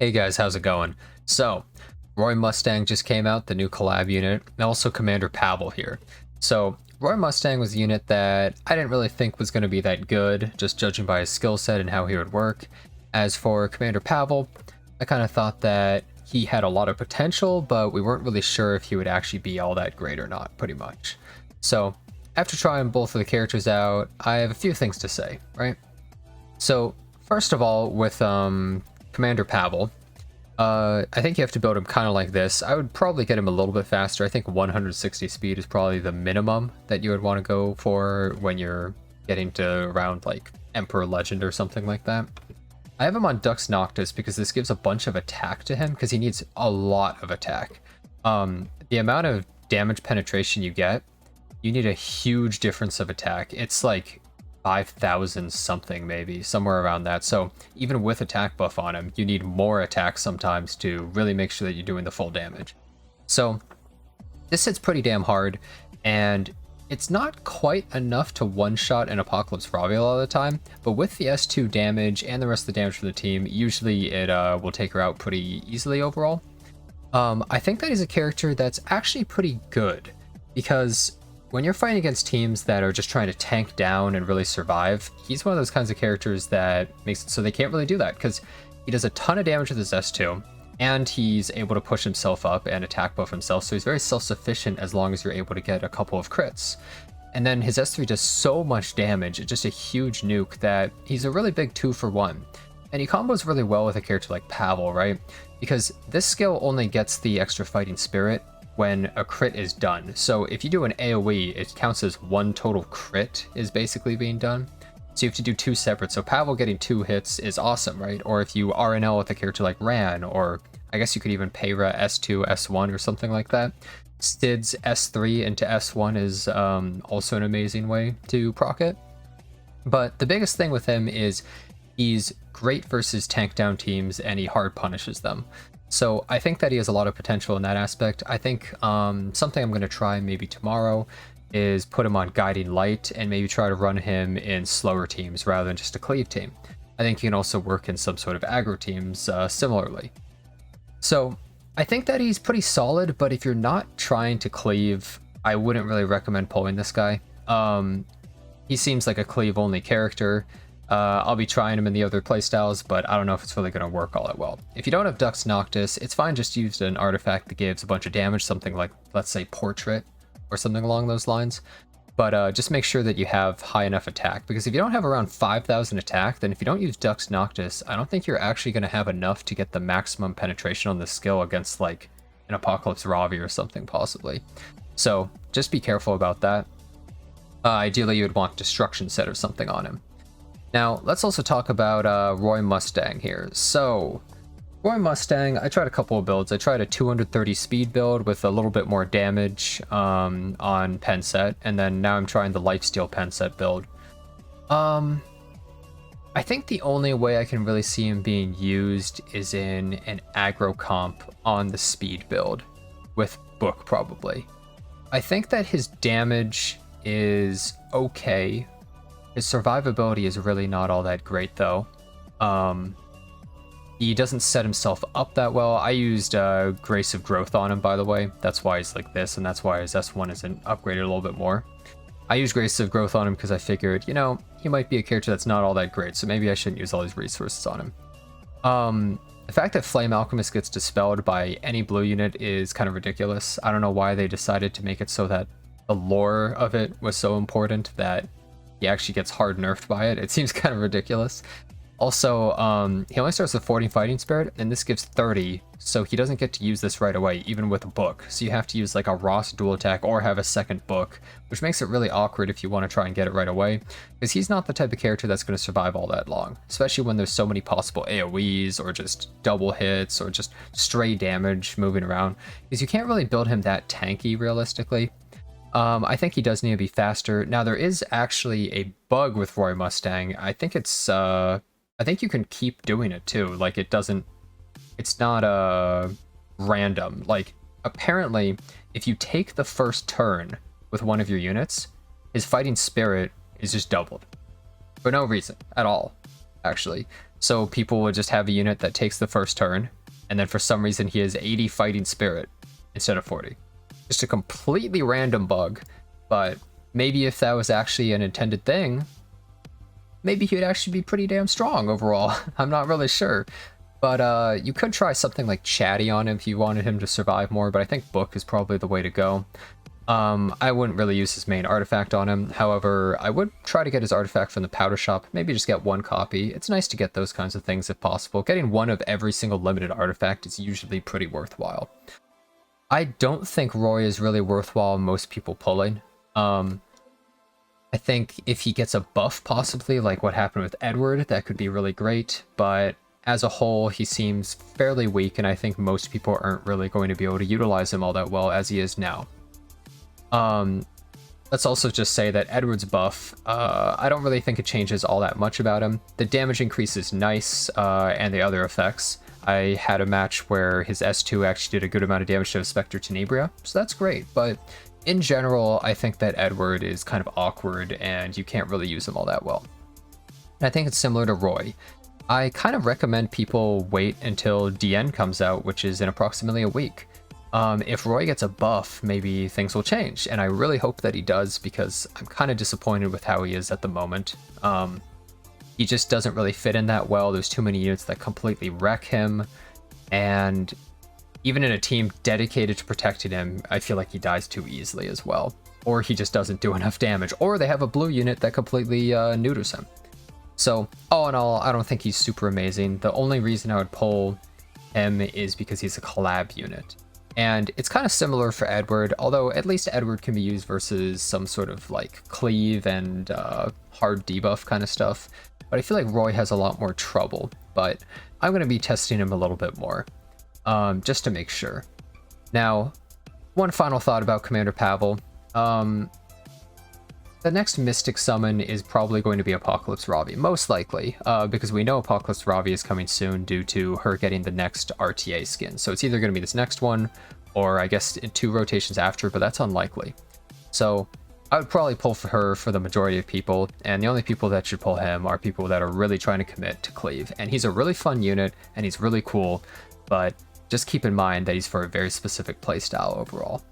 Hey guys, how's it going? So, Roy Mustang just came out, the new collab unit, and also Commander Pavel here. So, Roy Mustang was a unit that I didn't really think was going to be that good, just judging by his skill set and how he would work. As for Commander Pavel, I kind of thought that he had a lot of potential, but we weren't really sure if he would actually be all that great or not, pretty much. So, after trying both of the characters out, I have a few things to say, right? So, first of all, with Commander Pavel, I think you have to build him kind of like this. I would probably get him a little bit faster. I think 160 speed is probably the minimum that you would want to go for when you're getting to around like Emperor Legend or something like that. I have him on Dux Noctis because this gives a bunch of attack to him because he needs a lot of attack. The amount of damage penetration you get, you need a huge difference of attack. It's like 5,000 something, maybe somewhere around that. So even with attack buff on him, you need more attack sometimes to really make sure that you're doing the full damage. So this hits pretty damn hard, and it's not quite enough to one-shot an Apocalypse Ravi all the time, but with the S2 damage and the rest of the damage from the team, usually it will take her out pretty easily overall. I think that he's a character that's actually pretty good, because when you're fighting against teams that are just trying to tank down and really survive, he's one of those kinds of characters that makes it so they can't really do that, because he does a ton of damage with his S2, and he's able to push himself up and attack buff himself, so he's very self-sufficient as long as you're able to get a couple of crits. And then his S3 does so much damage, it's just a huge nuke that he's a really big 2-for-1. And he combos really well with a character like Pavel, right? Because this skill only gets the extra fighting spirit when a crit is done. So if you do an AoE, it counts as one total crit is basically being done. So you have to do two separate. So Pavel getting 2 hits is awesome, right? Or if you RNL with a character like Ran, or I guess you could even Payra S2, S1 or something like that. Stid's S3 into S1 is also an amazing way to proc it. But the biggest thing with him is he's great versus tank down teams and he hard punishes them. So I think that he has a lot of potential in that aspect. I think something I'm going to try maybe tomorrow is put him on Guiding Light and maybe try to run him in slower teams rather than just a cleave team. I think he can also work in some sort of aggro teams similarly. So I think that he's pretty solid, but if you're not trying to cleave, I wouldn't really recommend pulling this guy. He seems like a cleave only character. I'll be trying him in the other playstyles, but I don't know if it's really going to work all that well. If you don't have Dux Noctis, it's fine just use an artifact that gives a bunch of damage, something like, let's say, Portrait, or something along those lines. But just make sure that you have high enough attack, because if you don't have around 5,000 attack, then if you don't use Dux Noctis, I don't think you're actually going to have enough to get the maximum penetration on this skill against, like, an Apocalypse Ravi or something, possibly. So just be careful about that. Ideally, you would want Destruction Set or something on him. Now, let's also talk about Roy Mustang here. So, Roy Mustang, I tried a couple of builds. I tried a 230 speed build with a little bit more damage on pen set, and then now I'm trying the lifesteal pen set build. I think the only way I can really see him being used is in an aggro comp on the speed build, with Book probably. I think that his damage is okay. His survivability is really not all that great, though. He doesn't set himself up that well. I used Grace of Growth on him, by the way. That's why he's like this, and that's why his S1 isn't upgraded a little bit more. I used Grace of Growth on him because I figured, you know, he might be a character that's not all that great, so maybe I shouldn't use all these resources on him. The fact that Flame Alchemist gets dispelled by any blue unit is kind of ridiculous. I don't know why they decided to make it so that the lore of it was so important that he actually gets hard nerfed by it. It seems kind of ridiculous. Also, he only starts with 40 fighting spirit, and this gives 30, so he doesn't get to use this right away, even with a book. So you have to use like a Ross dual attack or have a second book, which makes it really awkward if you want to try and get it right away, because he's not the type of character that's going to survive all that long, especially when there's so many possible AoEs or just double hits or just stray damage moving around, because you can't really build him that tanky realistically. I think he does need to be faster. Now, there is actually a bug with Roy Mustang. I think it's, I think you can keep doing it too. Like, it's not, random. Like, apparently, if you take the first turn with one of your units, his fighting spirit is just doubled. For no reason at all, actually. So people would just have a unit that takes the first turn, and then for some reason he has 80 fighting spirit instead of 40. Just a completely random bug, but maybe if that was actually an intended thing, maybe he would actually be pretty damn strong overall. I'm not really sure. But you could try something like Chatty on him if you wanted him to survive more, but I think Book is probably the way to go. I wouldn't really use his main artifact on him. However, I would try to get his artifact from the powder shop. Maybe just get one copy. It's nice to get those kinds of things if possible. Getting one of every single limited artifact is usually pretty worthwhile. I don't think Roy is really worthwhile most people pulling. I think if he gets a buff possibly, like what happened with Edward, that could be really great, but as a whole, he seems fairly weak, and I think most people aren't really going to be able to utilize him all that well as he is now. Let's also just say that Edward's buff, I don't really think it changes all that much about him. The damage increase is nice, and the other effects. I had a match where his S2 actually did a good amount of damage to a Spectre Tenebria, so that's great, but in general, I think that Edward is kind of awkward, and you can't really use him all that well. And I think it's similar to Roy. I kind of recommend people wait until DN comes out, which is in approximately a week. If Roy gets a buff, maybe things will change, and I really hope that he does, because I'm kind of disappointed with how he is at the moment. He just doesn't really fit in that well. There's too many units that completely wreck him, and even in a team dedicated to protecting him, I feel like he dies too easily as well. Or he just doesn't do enough damage, or they have a blue unit that completely neuters him. So, all in all, I don't think he's super amazing. The only reason I would pull him is because he's a collab unit. And it's kind of similar for Edward, although at least Edward can be used versus some sort of like cleave and hard debuff kind of stuff. But I feel like Roy has a lot more trouble, but I'm going to be testing him a little bit more, just to make sure. Now, one final thought about Commander Pavel. The next Mystic summon is probably going to be Apocalypse Ravi, most likely, because we know Apocalypse Ravi is coming soon due to her getting the next RTA skin. So it's either going to be this next one, or I guess in 2 rotations after, but that's unlikely. So I would probably pull for her for the majority of people, and the only people that should pull him are people that are really trying to commit to Cleave. And he's a really fun unit, and he's really cool, but just keep in mind that he's for a very specific playstyle overall.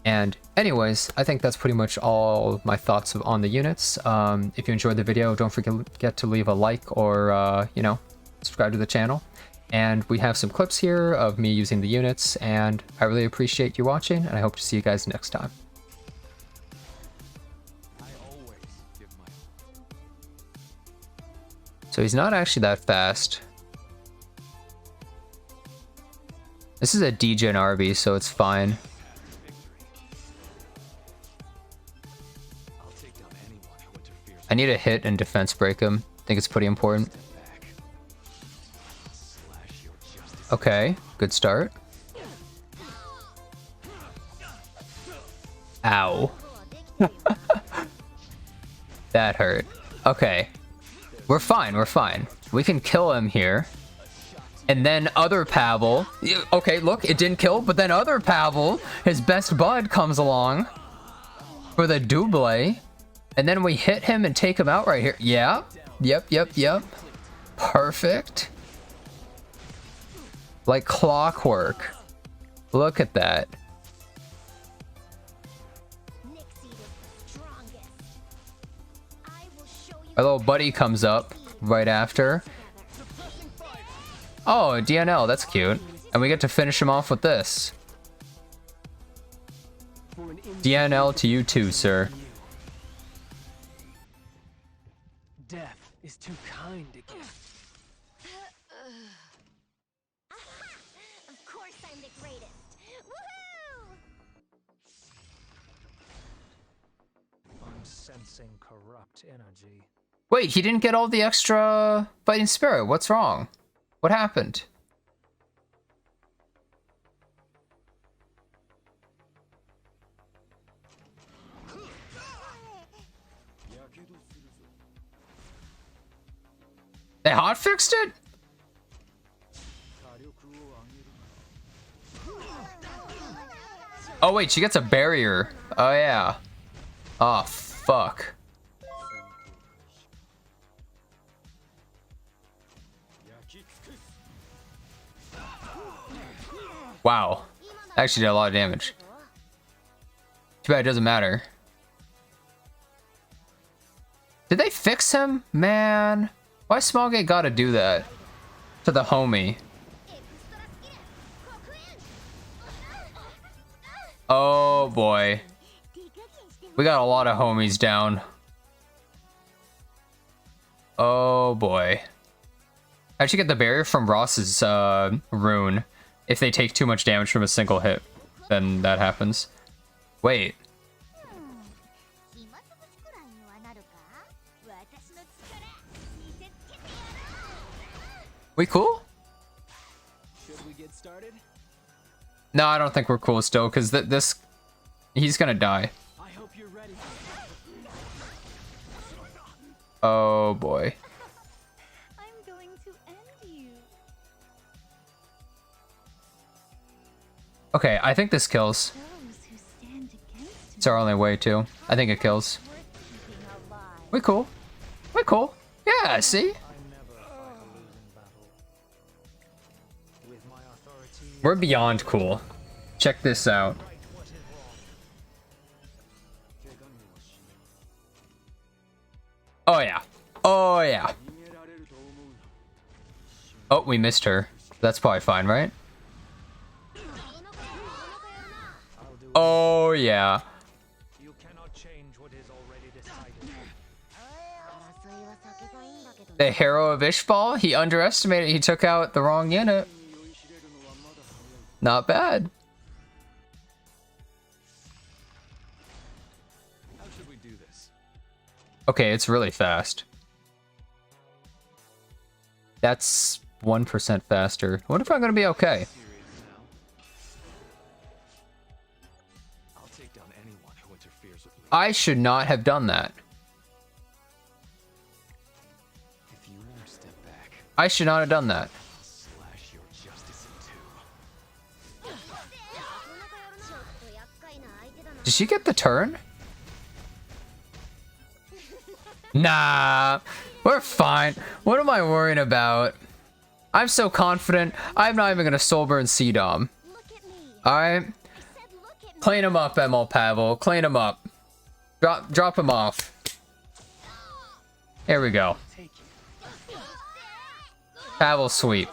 And anyways, I think that's pretty much all my thoughts on the units. If you enjoyed the video, don't forget to leave a like or, you know, subscribe to the channel. And we have some clips here of me using the units, and I really appreciate you watching, and I hope to see you guys next time. So he's not actually that fast. This is a degen RB, so it's fine. I need a hit and defense break him. I think it's pretty important. Okay, good start. Ow. That hurt. Okay. We're fine, we're fine. We can kill him here. And then other Pavel. Okay, look, it didn't kill, but then other Pavel, his best bud, comes along for the double. And then we hit him and take him out right here. Yeah. Yep. Perfect. Like clockwork. Look at that. Our little buddy comes up right after. Oh, DNL, that's cute. And we get to finish him off with this. DNL to you too, sir. Death is too kind to give. Of course I'm the greatest. Woohoo! I'm sensing corrupt energy. Wait, he didn't get all the extra fighting spirit. What's wrong? What happened? They hotfixed it? Oh wait, she gets a barrier. Oh yeah. Oh fuck. Wow. Actually did a lot of damage. Too bad it doesn't matter. Did they fix him? Man. Why Smallgate gotta do that? To the homie. Oh boy. We got a lot of homies down. Oh boy. How'd you get the barrier from Ross's rune? If they take too much damage from a single hit, then that happens. Wait. We cool? Should we get started? No, I don't think we're cool still, because this... He's gonna die. I hope you're ready. Oh boy. I'm going to end you. Okay, I think this kills. Those who stand against It's our only way too. I think it kills. worth keeping alive. We cool. We cool. Yeah, see? We're beyond cool. Check this out. Oh yeah. Oh yeah. Oh, we missed her. That's probably fine, right? Oh yeah. You cannot change what is already decided. The hero of Ishbal, he underestimated. He took out the wrong unit. Not bad. How should we do this? Okay, it's really fast. That's 1% faster. I wonder if I'm gonna be okay. I'll take down anyone who interferes with me. I should not have done that. If you won't step back, I should not have done that. I'll slash your justice in two. Did she get the turn? Nah, we're fine. What am I worrying about? I'm so confident. I'm not even gonna soulburn C-Dom. Look at me. Alright? I said look at me. Clean him up, ML Pavel. Clean him up. Drop him off. Here we go. Take it. Pavel sweep.